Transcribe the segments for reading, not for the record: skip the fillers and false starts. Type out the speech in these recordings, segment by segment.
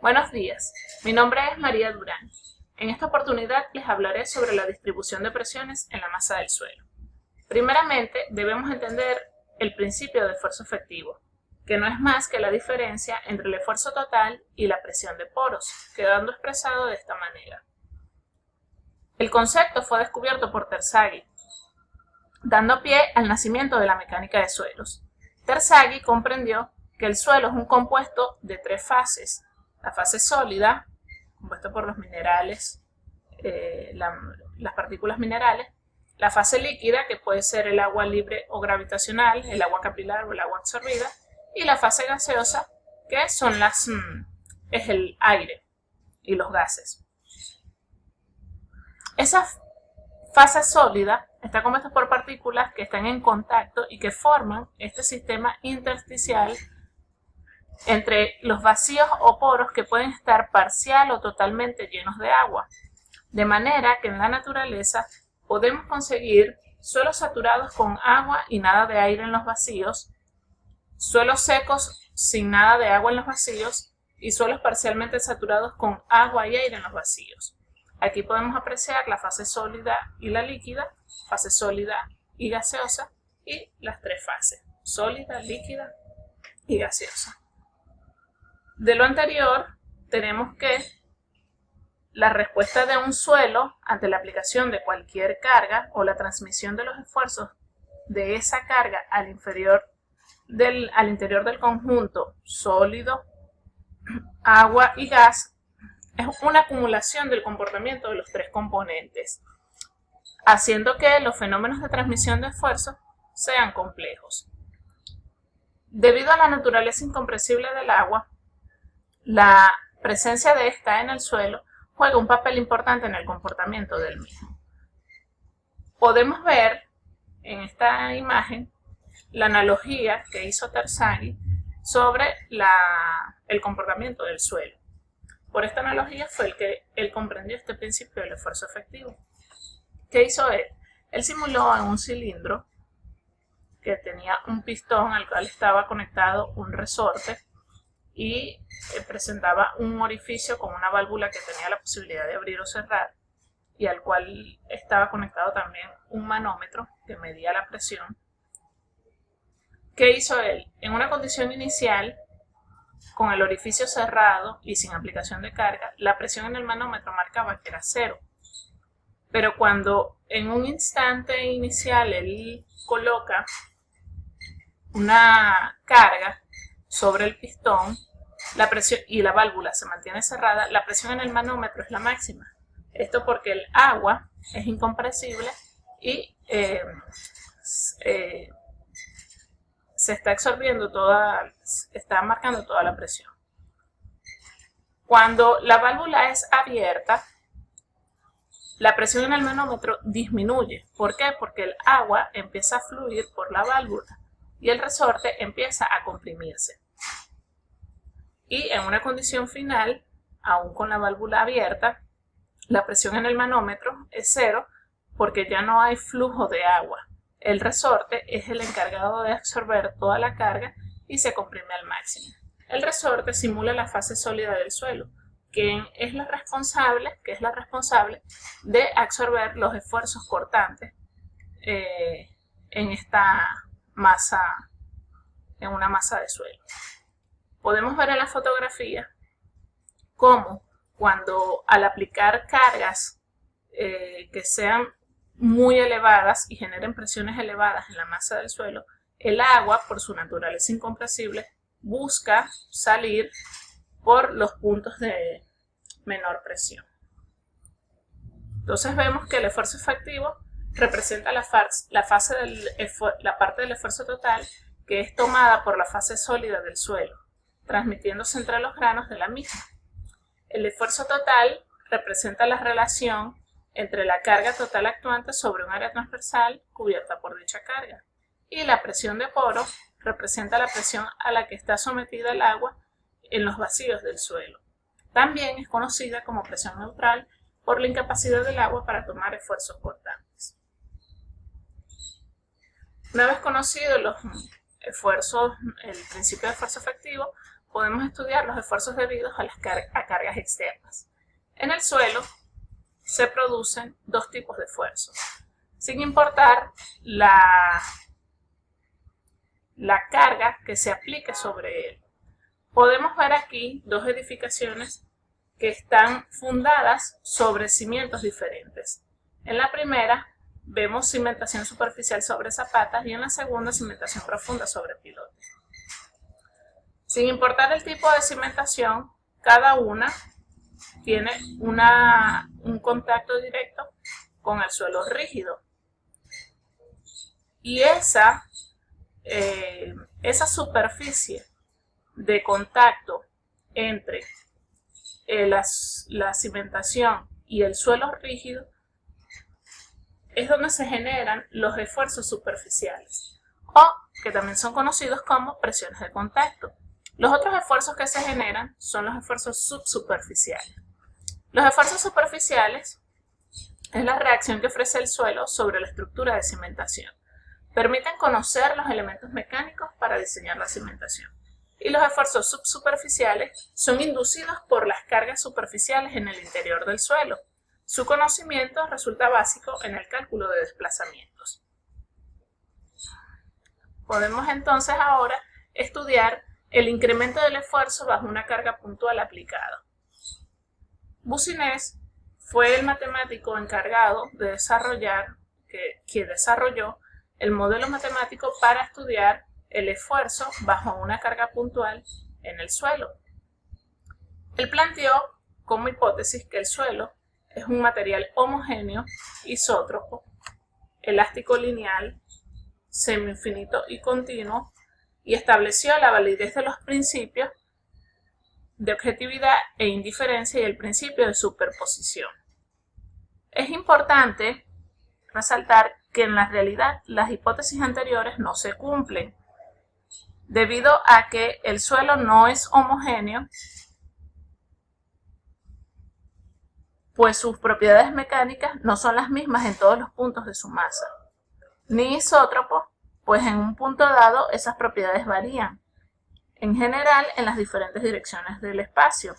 Buenos días, mi nombre es María Durán. En esta oportunidad les hablaré sobre la distribución de presiones en la masa del suelo. Primeramente, debemos entender el principio de esfuerzo efectivo, que no es más que la diferencia entre el esfuerzo total y la presión de poros, quedando expresado de esta manera. El concepto fue descubierto por Terzaghi, dando pie al nacimiento de la mecánica de suelos. Terzaghi comprendió que el suelo es un compuesto de tres fases: la fase sólida, compuesta por los minerales, las partículas minerales; la fase líquida, que puede ser el agua libre o gravitacional, el agua capilar o el agua absorbida; y la fase gaseosa, que son es el aire y los gases. Esa fase sólida está compuesta por partículas que están en contacto y que forman este sistema intersticial entre los vacíos o poros que pueden estar parcial o totalmente llenos de agua. De manera que en la naturaleza podemos conseguir suelos saturados con agua y nada de aire en los vacíos, suelos secos sin nada de agua en los vacíos y suelos parcialmente saturados con agua y aire en los vacíos. Aquí podemos apreciar la fase sólida y la líquida, fase sólida y gaseosa, y las tres fases: sólida, líquida y gaseosa. De lo anterior, tenemos que la respuesta de un suelo ante la aplicación de cualquier carga o la transmisión de los esfuerzos de esa carga al interior del conjunto sólido, agua y gas es una acumulación del comportamiento de los tres componentes, haciendo que los fenómenos de transmisión de esfuerzos sean complejos. Debido a la naturaleza incompresible del agua, la presencia de esta en el suelo juega un papel importante en el comportamiento del mismo. Podemos ver en esta imagen la analogía que hizo Terzaghi sobre el comportamiento del suelo. Por esta analogía fue que él comprendió este principio del esfuerzo efectivo. ¿Qué hizo él? Él simuló en un cilindro que tenía un pistón al cual estaba conectado un resorte y presentaba un orificio con una válvula que tenía la posibilidad de abrir o cerrar, y al cual estaba conectado también un manómetro que medía la presión. ¿Qué hizo él? En una condición inicial, con el orificio cerrado y sin aplicación de carga, la presión en el manómetro marcaba que era 0. Pero cuando en un instante inicial él coloca una carga sobre el pistón, la presión y la válvula se mantiene cerrada, la presión en el manómetro es la máxima. Esto porque el agua es incompresible y se está absorbiendo está marcando toda la presión. Cuando la válvula es abierta, la presión en el manómetro disminuye. ¿Por qué? Porque el agua empieza a fluir por la válvula y el resorte empieza a comprimirse. Y en una condición final, aún con la válvula abierta, la presión en el manómetro es 0 porque ya no hay flujo de agua. El resorte es el encargado de absorber toda la carga y se comprime al máximo. El resorte simula la fase sólida del suelo, que es la responsable de absorber los esfuerzos cortantes en una masa de suelo. Podemos ver en la fotografía cómo cuando al aplicar cargas que sean muy elevadas y generen presiones elevadas en la masa del suelo, el agua, por su naturaleza incompresible, busca salir por los puntos de menor presión. Entonces vemos que el esfuerzo efectivo representa la parte del esfuerzo total que es tomada por la fase sólida del suelo, transmitiéndose entre los granos de la misma. El esfuerzo total representa la relación entre la carga total actuante sobre un área transversal cubierta por dicha carga, y la presión de poro representa la presión a la que está sometida el agua en los vacíos del suelo. También es conocida como presión neutral por la incapacidad del agua para tomar esfuerzos cortantes. Una vez conocido el principio de esfuerzo efectivo, podemos estudiar los esfuerzos debidos a cargas externas. En el suelo se producen dos tipos de esfuerzos, sin importar la carga que se aplique sobre él. Podemos ver aquí dos edificaciones que están fundadas sobre cimientos diferentes. En la primera vemos cimentación superficial sobre zapatas y en la segunda cimentación profunda sobre pilotes. Sin importar el tipo de cimentación, cada una tiene un contacto directo con el suelo rígido. Y esa superficie de contacto entre la cimentación y el suelo rígido es donde se generan los esfuerzos superficiales, o que también son conocidos como presiones de contacto. Los otros esfuerzos que se generan son los esfuerzos subsuperficiales. Los esfuerzos superficiales es la reacción que ofrece el suelo sobre la estructura de cimentación. Permiten conocer los elementos mecánicos para diseñar la cimentación. Y los esfuerzos subsuperficiales son inducidos por las cargas superficiales en el interior del suelo. Su conocimiento resulta básico en el cálculo de desplazamientos. Podemos entonces ahora estudiar el incremento del esfuerzo bajo una carga puntual aplicada. Boussinesq fue el matemático encargado de desarrollar, que desarrolló el modelo matemático para estudiar el esfuerzo bajo una carga puntual en el suelo. Él planteó como hipótesis que el suelo es un material homogéneo, isótropo, elástico lineal, semi-infinito y continuo, y estableció la validez de los principios de objetividad e indiferencia y el principio de superposición. Es importante resaltar que en la realidad las hipótesis anteriores no se cumplen, debido a que el suelo no es homogéneo, pues sus propiedades mecánicas no son las mismas en todos los puntos de su masa, ni isótropo, pues en un punto dado esas propiedades varían, en general en las diferentes direcciones del espacio,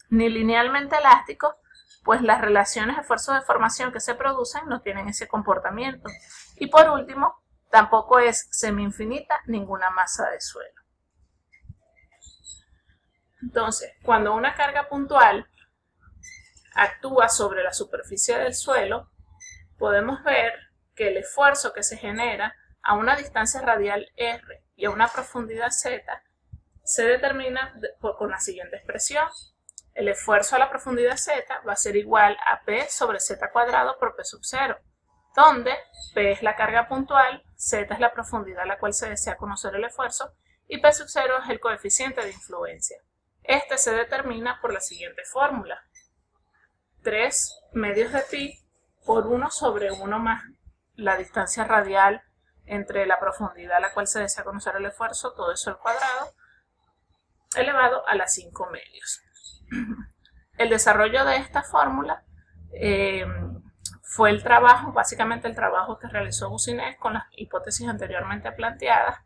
ni linealmente elástico, pues las relaciones de esfuerzo de formación que se producen no tienen ese comportamiento, y por último, tampoco es semi-infinita ninguna masa de suelo. Entonces, cuando una carga puntual actúa sobre la superficie del suelo, podemos ver que el esfuerzo que se genera a una distancia radial r y a una profundidad z se determina con la siguiente expresión. El esfuerzo a la profundidad z va a ser igual a p sobre z cuadrado por p sub 0, donde p es la carga puntual, z es la profundidad a la cual se desea conocer el esfuerzo y p sub 0 es el coeficiente de influencia. Este se determina por la siguiente fórmula: 3 medios de pi por 1 sobre 1 más la distancia radial entre la profundidad a la cual se desea conocer el esfuerzo, todo eso al cuadrado, elevado a la 5 medios. El desarrollo de esta fórmula fue básicamente el trabajo que realizó Boussinesq con las hipótesis anteriormente planteadas,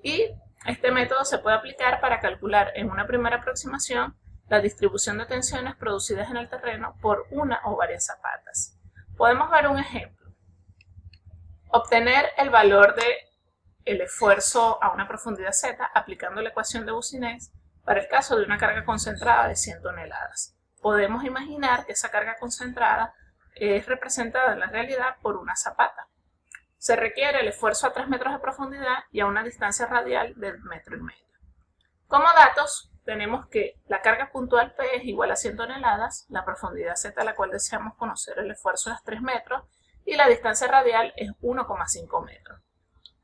y este método se puede aplicar para calcular en una primera aproximación la distribución de tensiones producidas en el terreno por una o varias zapatas. Podemos ver un ejemplo. Obtener el valor del esfuerzo a una profundidad z aplicando la ecuación de Boussinesq para el caso de una carga concentrada de 100 toneladas. Podemos imaginar que esa carga concentrada es representada en la realidad por una zapata. Se requiere el esfuerzo a 3 metros de profundidad y a una distancia radial de 1,5 metros. Como datos, tenemos que la carga puntual P es igual a 100 toneladas, la profundidad Z a la cual deseamos conocer el esfuerzo es 3 metros y la distancia radial es 1,5 metros.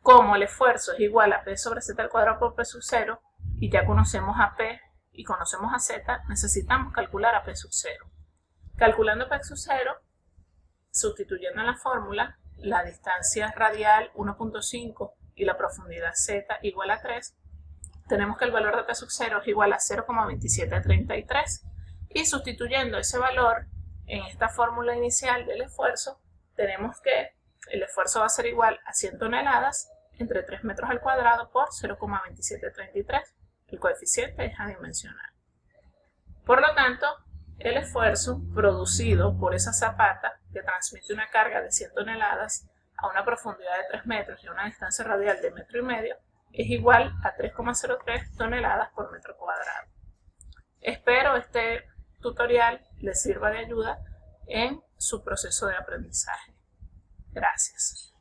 Como el esfuerzo es igual a P sobre Z al cuadrado por P sub 0 y ya conocemos a P y conocemos a Z, necesitamos calcular a P sub 0. Calculando P sub 0, sustituyendo en la fórmula la distancia radial 1,5 y la profundidad Z igual a 3, tenemos que el valor de P sub 0 es igual a 0,2733 y sustituyendo ese valor en esta fórmula inicial del esfuerzo, tenemos que el esfuerzo va a ser igual a 100 toneladas entre 3 metros al cuadrado por 0,2733. el coeficiente es adimensional. Por lo tanto, el esfuerzo producido por esa zapata que transmite una carga de 100 toneladas a una profundidad de 3 metros y a una distancia radial de 1,5 metros es igual a 3,03 toneladas por metro cuadrado. Espero este tutorial les sirva de ayuda en su proceso de aprendizaje. Gracias.